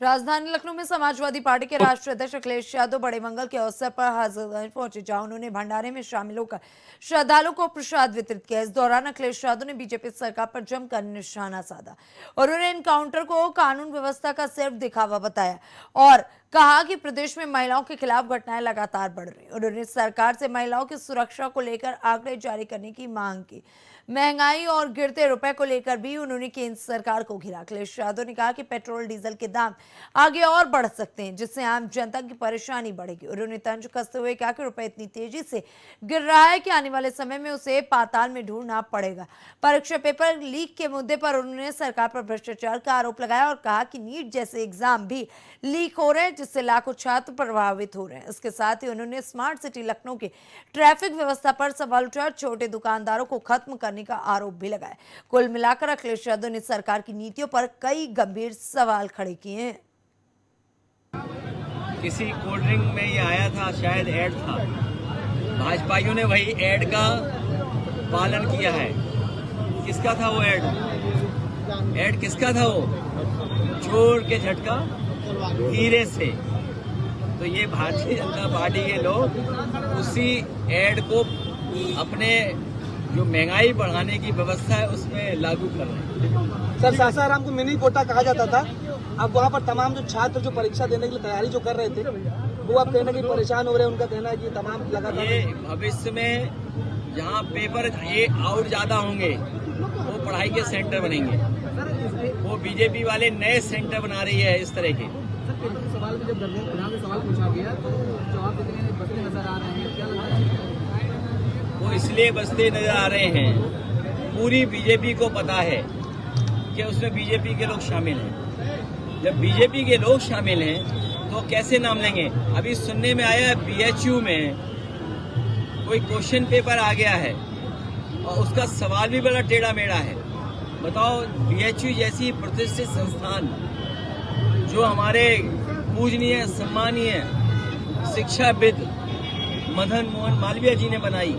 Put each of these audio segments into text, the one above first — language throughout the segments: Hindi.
राजधानी लखनऊ में समाजवादी पार्टी के राष्ट्रीय अध्यक्ष अखिलेश यादव बड़े मंगल के अवसर पर हजरतगंज पहुंचे, जहां उन्होंने भंडारे में शामिल होकर श्रद्धालुओं को प्रसाद वितरित किया। इस दौरान अखिलेश यादव ने बीजेपी सरकार पर जमकर निशाना साधा और उन्होंने एनकाउंटर को कानून व्यवस्था का सिर्फ दिखावा बताया और कहा कि प्रदेश में महिलाओं के खिलाफ घटनाएं लगातार बढ़ रही। उन्होंने सरकार से महिलाओं की सुरक्षा को लेकर आंकड़े जारी करने की मांग की। महंगाई और गिरते रुपए को लेकर भी उन्होंने केंद्र सरकार को घेरा। अखिलेश यादव ने कहा कि पेट्रोल डीजल के दाम आगे और बढ़ सकते हैं, जिससे आम जनता की परेशानी बढ़ेगी। उन्होंने तंज कसते हुए कहा कि रुपए इतनी तेजी से गिर रहा है कि आने वाले समय में उसे पाताल में ढूंढना पड़ेगा। परीक्षा पेपर लीक के मुद्दे पर उन्होंने सरकार पर भ्रष्टाचार का आरोप लगाया और कहा कि नीट जैसे एग्जाम भी लीक हो रहे हैं, जिससे लाखों छात्र प्रभावित हो रहे हैं। इसके साथ ही उन्होंने स्मार्ट सिटी लखनऊ की ट्रैफिक व्यवस्था पर सवाल उठाए, छोटे दुकानदारों को खत्म करने का आरोप भी लगाया। कुल मिलाकर अखिलेश यादव ने सरकार की नीतियों पर कई गंभीर सवाल खड़े किए हैं। किसी कोल्ड ड्रिंक में ये आया था, शायद ऐड था। भाजपाइयों ने वही ऐड का पालन किया है। किसका था वो ऐड? ऐड किसका था वो? चोर के झटका हीरे से। तो ये भारतीय जनता पार्टी के लोग उसी ऐड को अपने जो महंगाई बढ़ाने की व्यवस्था है उसमें लागू कर रहे हैं। सर, सासाराम को मिनी कोटा कहा जाता था। अब वहाँ पर तमाम जो छात्र जो परीक्षा देने के लिए तैयारी जो कर रहे थे, वो अब कहना कि परेशान हो रहे हैं। उनका कहना है कि तमाम लगातार ये भविष्य में जहाँ पेपर ये आउट ज्यादा होंगे वो पढ़ाई के सेंटर बनेंगे। वो बीजेपी वाले नए सेंटर बना रही है इस तरह के। सवाल में जब सवाल पूछा गया तो जवाब देते हैं बचते नजर आ रहे हैं, क्या लगता है? वो इसलिए बचते नजर आ रहे हैं, पूरी बीजेपी को पता है कि उसमें बीजेपी के लोग शामिल हैं। जब बीजेपी के लोग शामिल हैं तो कैसे नाम लेंगे? अभी सुनने में आया है बीएचयू में कोई क्वेश्चन पेपर आ गया है और उसका सवाल भी बड़ा टेढ़ा मेढ़ा है। बताओ, बीएचयू जैसी प्रतिष्ठित संस्थान जो हमारे पूजनीय सम्मानीय शिक्षाविद मदन मोहन मालवीय जी ने बनाई,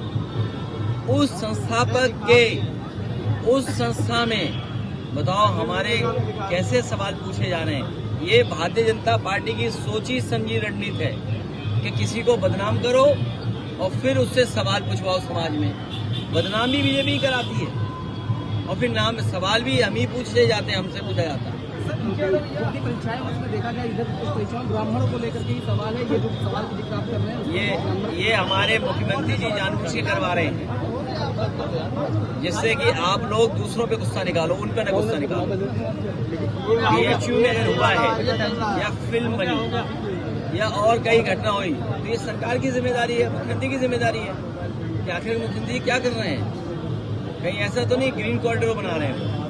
उस संस्थापक के उस संस्था में बताओ हमारे कैसे सवाल पूछे जा रहे हैं। ये भारतीय जनता पार्टी की सोची समझी रणनीति है कि किसी को बदनाम करो और फिर उससे सवाल पूछवाओ। समाज में बदनाम भी बीजेपी कराती है और फिर नाम सवाल भी हम ही पूछे जाते हैं, हमसे पूछा जाता है। परीक्षाएं उसमें देखा गया, इधर परीक्षाओं ब्राह्मणों को लेकर के ही सवाल है। ये जो सवाल की जिक्र आप कर रहे हैं, ये हमारे मुख्यमंत्री जी जानबूझ के करवा रहे हैं, जिससे कि आप लोग दूसरों पे गुस्सा निकालो, उन पे न गुस्सा निकालो। बीएचयू में अगर हुआ है या फिल्म बनी या और कई घटना हुई तो ये सरकार की जिम्मेदारी है, मुख्यमंत्री की जिम्मेदारी है कि आखिर मुख्यमंत्री क्या कर रहे हैं। कहीं ऐसा तो नहीं ग्रीन कॉरिडोर बना रहे हैं।